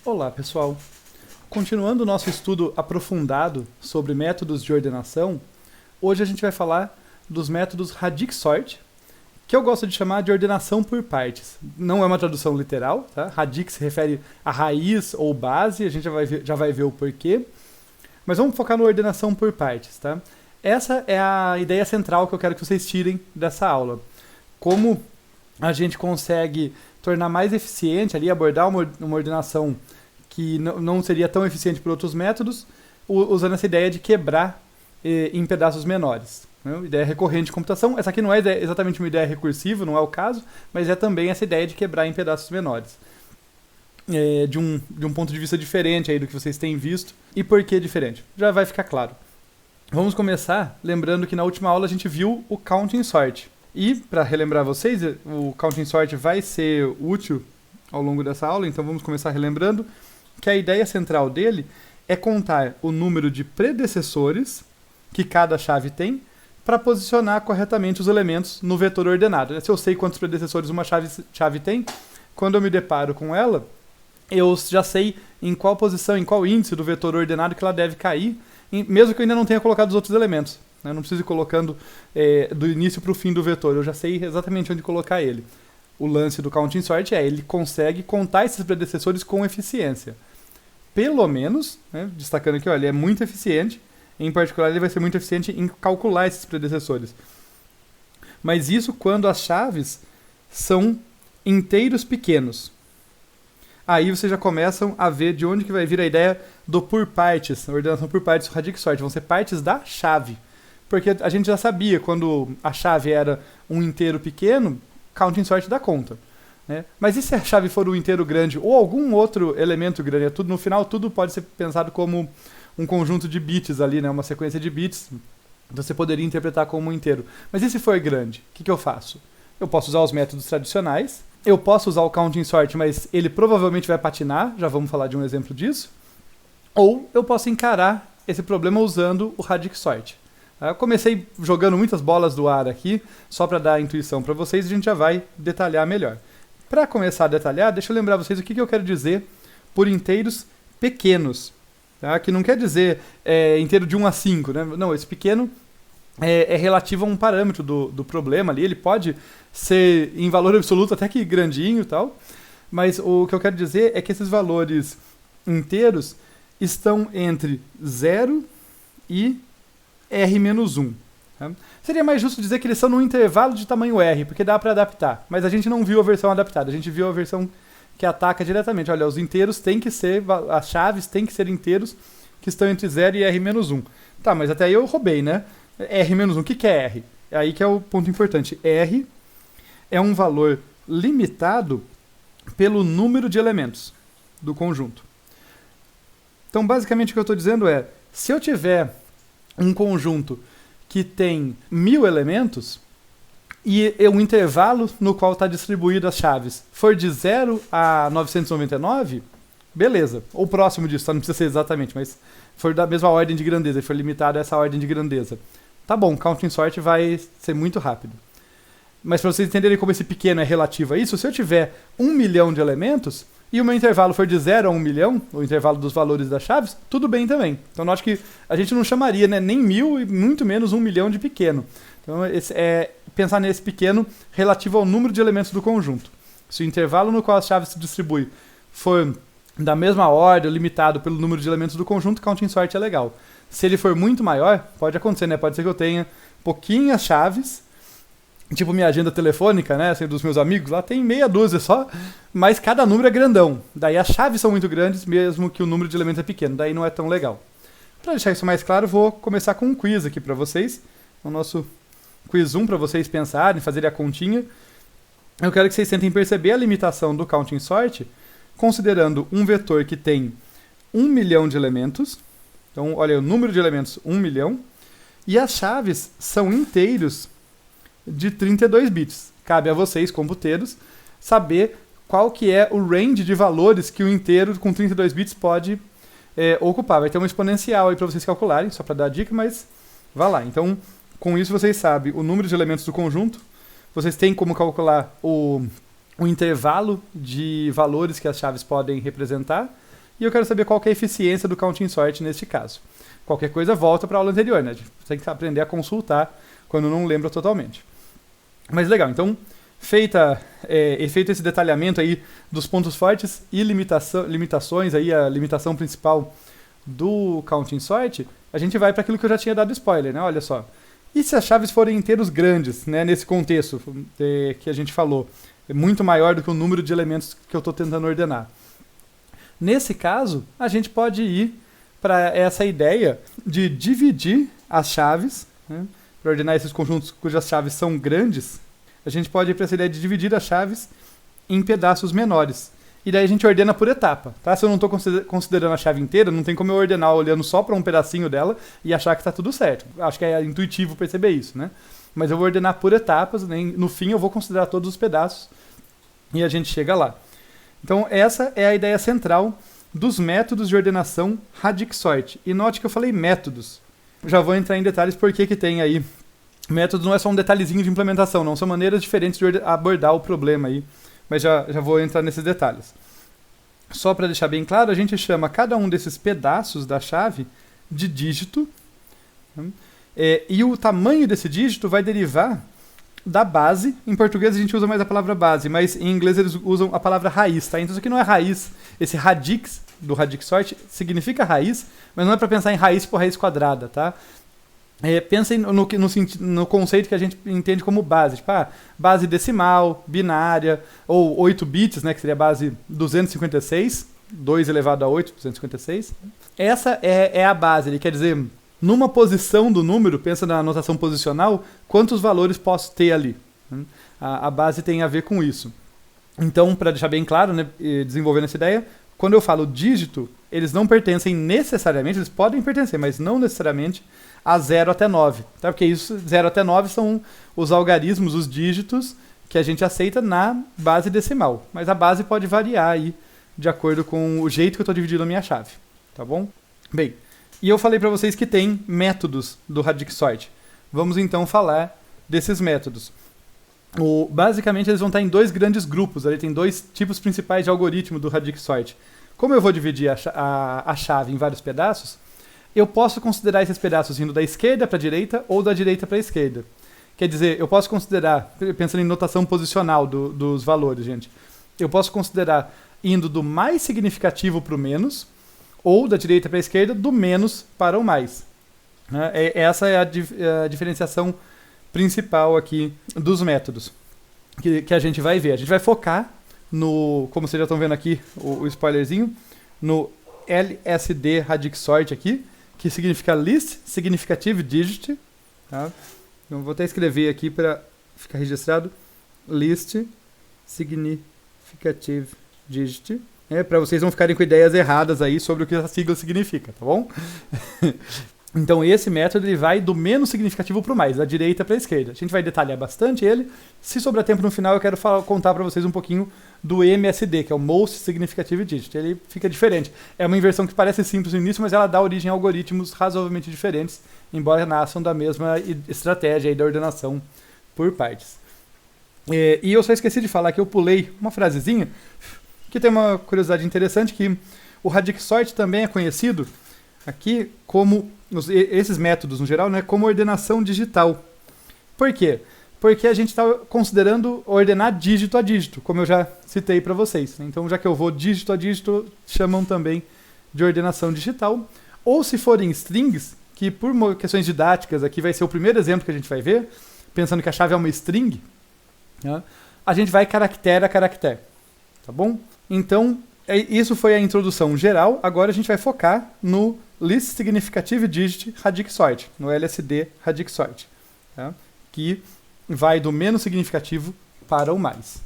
Olá, pessoal! Continuando o nosso estudo aprofundado sobre métodos de ordenação, hoje a gente vai falar dos métodos Radix-Sort, que eu gosto de chamar de ordenação por partes. Não é uma tradução literal, tá? Radix se refere a raiz ou base, a gente já vai ver o porquê. Mas vamos focar na ordenação por partes, tá? Essa é a ideia central que eu quero que vocês tirem dessa aula. Como a gente consegue tornar mais eficiente ali, abordar uma ordenação que não seria tão eficiente por outros métodos, usando essa ideia de quebrar em pedaços menores. Né? Ideia recorrente de computação. Essa aqui não é exatamente uma ideia recursiva, não é o caso, mas é também essa ideia de quebrar em pedaços menores. De um ponto de vista diferente aí do que vocês têm visto. E por que diferente? Já vai ficar claro. Vamos começar lembrando que na última aula a gente viu o Counting Sort. E, para relembrar vocês, o Counting Sort vai ser útil ao longo dessa aula, então vamos começar relembrando que a ideia central dele é contar o número de predecessores que cada chave tem para posicionar corretamente os elementos no vetor ordenado. Se eu sei quantos predecessores uma chave tem, quando eu me deparo com ela, eu já sei em qual posição, em qual índice do vetor ordenado que ela deve cair, mesmo que eu ainda não tenha colocado os outros elementos. Eu não preciso ir colocando do início para o fim do vetor, eu já sei exatamente onde colocar ele. O lance do Counting Sort ele consegue contar esses predecessores com eficiência. Pelo menos, né, destacando aqui, olha, ele é muito eficiente, em particular ele vai ser muito eficiente em calcular esses predecessores. Mas isso quando as chaves são inteiros pequenos. Aí vocês já começam a ver de onde que vai vir a ideia do por partes, a ordenação por partes do Radix-Sort, vão ser partes da chave. Porque a gente já sabia, quando a chave era um inteiro pequeno, Counting Sort dá conta. Né? Mas e se a chave for um inteiro grande ou algum outro elemento grande? No final, tudo pode ser pensado como um conjunto de bits ali, né? Uma sequência de bits. Você poderia interpretar como um inteiro. Mas e se for grande? O que eu faço? Eu posso usar os métodos tradicionais. Eu posso usar o Counting Sort, mas ele provavelmente vai patinar. Já vamos falar de um exemplo disso. Ou eu posso encarar esse problema usando o Radix-Sort. Eu comecei jogando muitas bolas do ar aqui, só para dar a intuição para vocês, e a gente já vai detalhar melhor. Para começar a detalhar, deixa eu lembrar vocês o que eu quero dizer por inteiros pequenos. Tá? Que não quer dizer inteiro de 1 a 5. Né? Não, esse pequeno é relativo a um parâmetro do problema ali. Ele pode ser em valor absoluto até que grandinho e tal. Mas o que eu quero dizer é que esses valores inteiros estão entre 0 e R-1. Tá? Seria mais justo dizer que eles são num intervalo de tamanho R, porque dá para adaptar. Mas a gente não viu a versão adaptada, a gente viu a versão que ataca diretamente. Olha, os inteiros têm que ser, as chaves têm que ser inteiros que estão entre 0 e R-1. Tá, mas até aí eu roubei, né? R-1, o que é R? É aí que é o ponto importante. R é um valor limitado pelo número de elementos do conjunto. Então, basicamente, o que eu estou dizendo é, se eu tiver um conjunto que tem 1000 elementos e um intervalo no qual está distribuído as chaves for de 0 a 999, beleza. Ou próximo disso, tá? Não precisa ser exatamente, mas for da mesma ordem de grandeza, for limitado a essa ordem de grandeza. Tá bom, Counting Sort vai ser muito rápido. Mas para vocês entenderem como esse pequeno é relativo a isso, se eu tiver 1 milhão de elementos e o meu intervalo for de 0 a 1 milhão, o intervalo dos valores das chaves, tudo bem também. Então, note que a gente não chamaria, né, nem 1000 e muito menos 1 milhão de pequeno. Então, pensar nesse pequeno relativo ao número de elementos do conjunto. Se o intervalo no qual as chaves se distribuem for da mesma ordem, limitado pelo número de elementos do conjunto, Counting Sort é legal. Se ele for muito maior, pode acontecer, né? Pode ser que eu tenha pouquinhas chaves, tipo minha agenda telefônica, né, assim, dos meus amigos, lá tem meia dúzia só, mas cada número é grandão. Daí as chaves são muito grandes, mesmo que o número de elementos é pequeno, daí não é tão legal. Para deixar isso mais claro, vou começar com um quiz aqui para vocês, o nosso quiz 1 para vocês pensarem, fazerem a continha. Eu quero que vocês tentem perceber a limitação do Counting Sort, considerando um vetor que tem 1 milhão de elementos, então olha, o número de elementos 1 milhão, e as chaves são inteiros de 32 bits. Cabe a vocês, computeiros, saber qual que é o range de valores que o inteiro com 32 bits pode ocupar. Vai ter uma exponencial aí para vocês calcularem, só para dar a dica, mas vá lá. Então, com isso vocês sabem o número de elementos do conjunto, vocês têm como calcular o intervalo de valores que as chaves podem representar, e eu quero saber qual que é a eficiência do counting sort neste caso. Qualquer coisa volta para a aula anterior, né? A gente tem que aprender a consultar quando não lembra totalmente. Mas legal, então, feito esse detalhamento aí dos pontos fortes e limitações, aí a limitação principal do counting sort, a gente vai para aquilo que eu já tinha dado spoiler, né? Olha só. E se as chaves forem inteiros grandes, né, nesse contexto que a gente falou, é muito maior do que o número de elementos que eu estou tentando ordenar. Nesse caso, a gente pode ir para essa ideia de dividir as chaves, né, para ordenar esses conjuntos cujas chaves são grandes, a gente pode ir para essa ideia de dividir as chaves em pedaços menores. E daí a gente ordena por etapa, tá? Se eu não estou considerando a chave inteira, não tem como eu ordenar olhando só para um pedacinho dela e achar que está tudo certo. Acho que é intuitivo perceber isso, né? Mas eu vou ordenar por etapas, né? No fim eu vou considerar todos os pedaços e a gente chega lá. Então essa é a ideia central dos métodos de ordenação Radix-Sort. E note que eu falei métodos. Já vou entrar em detalhes porque que tem aí. Métodos não é só um detalhezinho de implementação, não. São maneiras diferentes de abordar o problema aí. Mas já vou entrar nesses detalhes. Só para deixar bem claro, a gente chama cada um desses pedaços da chave de dígito. E o tamanho desse dígito vai derivar da base. Em português a gente usa mais a palavra base, mas em inglês eles usam a palavra raiz, tá? Então isso aqui não é raiz. Esse radix, do Radix-Sort, significa raiz, mas não é para pensar em raiz por raiz quadrada, tá? Pensem no conceito que a gente entende como base, tipo, base decimal, binária, ou 8 bits, né, que seria a base 256, 2 elevado a 8, 256. Essa é a base, ele quer dizer, numa posição do número, pensa na notação posicional, quantos valores posso ter ali. A base tem a ver com isso. Então, para deixar bem claro, né, desenvolvendo essa ideia, quando eu falo dígito, eles não pertencem necessariamente, eles podem pertencer, mas não necessariamente a 0 até 9, tá? Porque isso, 0 até 9 são os algarismos, os dígitos que a gente aceita na base decimal. Mas a base pode variar aí de acordo com o jeito que eu estou dividindo a minha chave, tá bom? Bem, e eu falei para vocês que tem métodos do Radix-Sort. Vamos então falar desses métodos. Basicamente eles vão estar em dois grandes grupos, ali tem dois tipos principais de algoritmo do Radix-Sort. Como eu vou dividir a chave em vários pedaços, eu posso considerar esses pedaços indo da esquerda para a direita ou da direita para a esquerda. Quer dizer, eu posso considerar, pensando em notação posicional dos valores, gente, eu posso considerar indo do mais significativo para o menos, ou da direita para a esquerda, do menos para o mais. Essa é a diferenciação principal aqui dos métodos que a gente vai ver. A gente vai focar no, como vocês já estão vendo aqui, o spoilerzinho, no LSD Radix-Sort aqui, que significa Least Significative Digit. Tá? Então vou até escrever aqui para ficar registrado. Least Significative Digit. Para vocês não ficarem com ideias erradas aí sobre o que essa sigla significa, tá bom? Então esse método ele vai do menos significativo para o mais, da direita para a esquerda. A gente vai detalhar bastante ele. Se sobrar tempo no final, eu quero contar para vocês um pouquinho do MSD, que é o Most Significative Digit. Ele fica diferente. É uma inversão que parece simples no início, mas ela dá origem a algoritmos razoavelmente diferentes, embora nasçam da mesma estratégia aí da ordenação por partes. E eu só esqueci de falar que eu pulei uma frasezinha, que tem uma curiosidade interessante, que o Radix-Sort também é conhecido aqui como, esses métodos no geral, né, como ordenação digital. Por quê? Porque a gente está considerando ordenar dígito a dígito, como eu já citei para vocês. Então, já que eu vou dígito a dígito, chamam também de ordenação digital. Ou se forem strings, que por questões didáticas, aqui vai ser o primeiro exemplo que a gente vai ver, pensando que a chave é uma string, né, a gente vai caractere a caractere. Tá bom? Então, isso foi a introdução geral. Agora a gente vai focar no Least Significative Digit Radix-Sort, no LSD Radix-Sort, tá? Que vai do menos significativo para o mais.